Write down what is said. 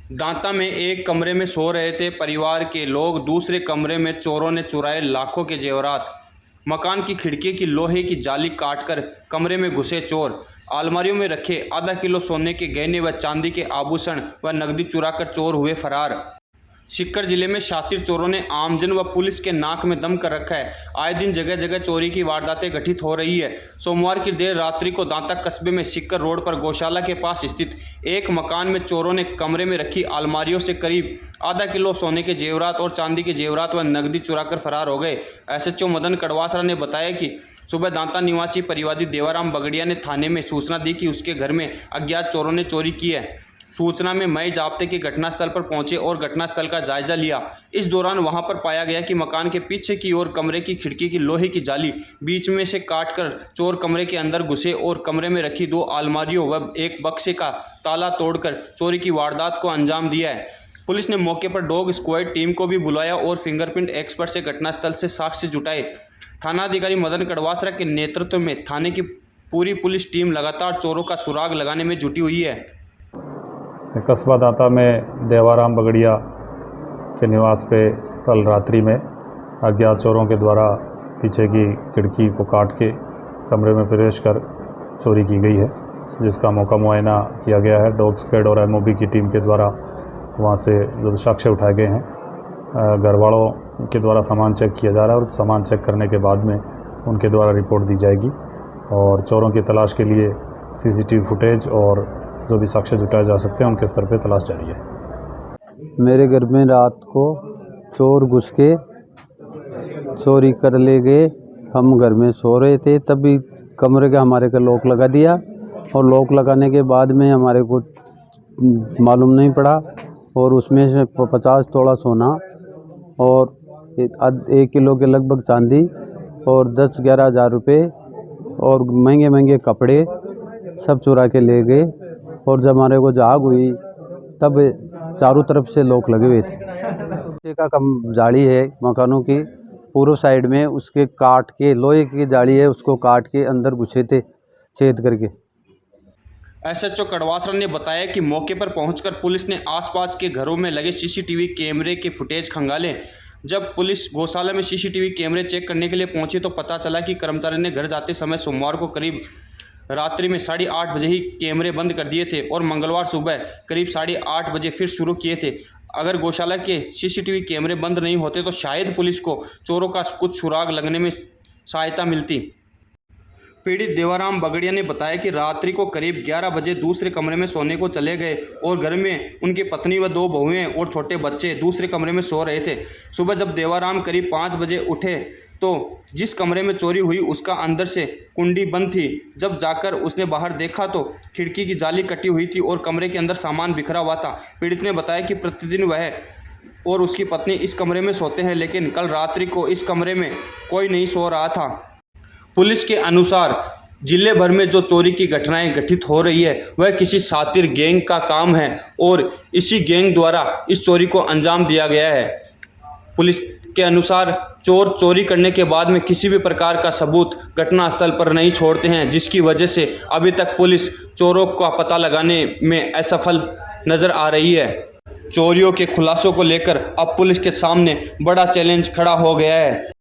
दांता में एक कमरे में सो रहे थे परिवार के लोग, दूसरे कमरे में चोरों ने चुराए लाखों के जेवरात। मकान की खिड़की की लोहे की जाली काटकर कमरे में घुसे चोर। अलमारियों में रखे आधा किलो सोने के गहने व चांदी के आभूषण व नकदी चुराकर चोर हुए फरार। सीकर जिले में शातिर चोरों ने आमजन व पुलिस के नाक में दम कर रखा है। आए दिन जगह जगह चोरी की वारदातें घटित हो रही है। सोमवार की देर रात्रि को दांता कस्बे में सीकर रोड पर गौशाला के पास स्थित एक मकान में चोरों ने कमरे में रखी अलमारियों से करीब आधा किलो सोने के जेवरात और चांदी के जेवरात व नकदी चुराकर फरार हो गए। एसएचओ मदन कड़वासरा ने बताया कि सुबह दांता निवासी परिवादी देवाराम बगड़िया ने थाने में सूचना दी कि उसके घर में अज्ञात चोरों ने चोरी की है। सूचना में मई जाब्ते के घटनास्थल पर पहुंचे और घटनास्थल का जायजा लिया। इस दौरान वहां पर पाया गया कि मकान के पीछे की ओर कमरे की खिड़की की लोहे की जाली बीच में से काटकर चोर कमरे के अंदर घुसे और कमरे में रखी 2 अलमारियों व एक बक्से का ताला तोड़कर चोरी की वारदात को अंजाम दिया है। पुलिस ने मौके पर डॉग स्क्वाड टीम को भी बुलाया और फिंगरप्रिंट एक्सपर्ट से घटनास्थल से साक्ष्य जुटाए। थानाधिकारी मदन कड़वासरा के नेतृत्व में थाने की पूरी पुलिस टीम लगातार चोरों का सुराग लगाने में जुटी हुई है। कस्बा दांता में देवाराम बगड़िया के निवास पे कल रात्रि में अज्ञात चोरों के द्वारा पीछे की खिड़की को काट के कमरे में प्रवेश कर चोरी की गई है, जिसका मौका मुआयना किया गया है। डॉग स्क्वाड और एमओबी की टीम के द्वारा वहां से जो साक्ष्य उठाए गए हैं, घर वालों के द्वारा सामान चेक किया जा रहा है और सामान चेक करने के बाद में उनके द्वारा रिपोर्ट दी जाएगी और चोरों की तलाश के लिए सीसीटीवी फुटेज और जो भी साक्ष्य जुटाए जा सकते हैं उनके स्तर पे तलाश जारी है। मेरे घर में रात को चोर घुस के चोरी कर ले गए। हम घर में सो रहे थे, तभी कमरे का हमारे का लॉक लगा दिया और लॉक लगाने के बाद में हमारे को मालूम नहीं पड़ा और उसमें से 50 तोला सोना और 1 किलो के लगभग चांदी और 10-11 हज़ार रुपये और महंगे महंगे कपड़े सब चुरा के ले गए। और जब हमारे को जाग हुई तब चारों तरफ से लॉक लगे हुए थे। लोहे का कम जाली है मकानों की पूर्व साइड में, उसके काट के लोहे की जाली है, उसको काट के अंदर घुसे थे छेद करके। एसएचओ कड़वासरा ने बताया कि मौके पर पहुंचकर पुलिस ने आसपास के घरों में लगे सीसीटीवी कैमरे के फुटेज खंगाले। जब पुलिस गौशाला में सीसीटीवी कैमरे चेक करने के लिए पहुंची तो पता चला कि कर्मचारी ने घर जाते समय सोमवार को करीब रात्रि में 8:30 बजे ही कैमरे बंद कर दिए थे और मंगलवार सुबह करीब 8:30 बजे फिर शुरू किए थे। अगर गौशाला के सीसीटीवी कैमरे बंद नहीं होते तो शायद पुलिस को चोरों का कुछ सुराग लगने में सहायता मिलती। पीड़ित देवाराम बगड़िया ने बताया कि रात्रि को करीब 11 बजे दूसरे कमरे में सोने को चले गए और घर में उनकी पत्नी व 2 बहुएं और छोटे बच्चे दूसरे कमरे में सो रहे थे। सुबह जब देवाराम करीब 5 बजे उठे तो जिस कमरे में चोरी हुई उसका अंदर से कुंडी बंद थी। जब जाकर उसने बाहर देखा तो खिड़की की जाली कटी हुई थी और कमरे के अंदर सामान बिखरा हुआ था। पीड़ित ने बताया कि प्रतिदिन वह और उसकी पत्नी इस कमरे में सोते हैं, लेकिन कल रात्रि को इस कमरे में कोई नहीं सो रहा था। पुलिस के अनुसार जिले भर में जो चोरी की घटनाएं घटित हो रही है वह किसी शातिर गैंग का काम है और इसी गैंग द्वारा इस चोरी को अंजाम दिया गया है। पुलिस के अनुसार चोर चोरी करने के बाद में किसी भी प्रकार का सबूत घटनास्थल पर नहीं छोड़ते हैं, जिसकी वजह से अभी तक पुलिस चोरों का पता लगाने में असफल नजर आ रही है। चोरियों के खुलासों को लेकर अब पुलिस के सामने बड़ा चैलेंज खड़ा हो गया है।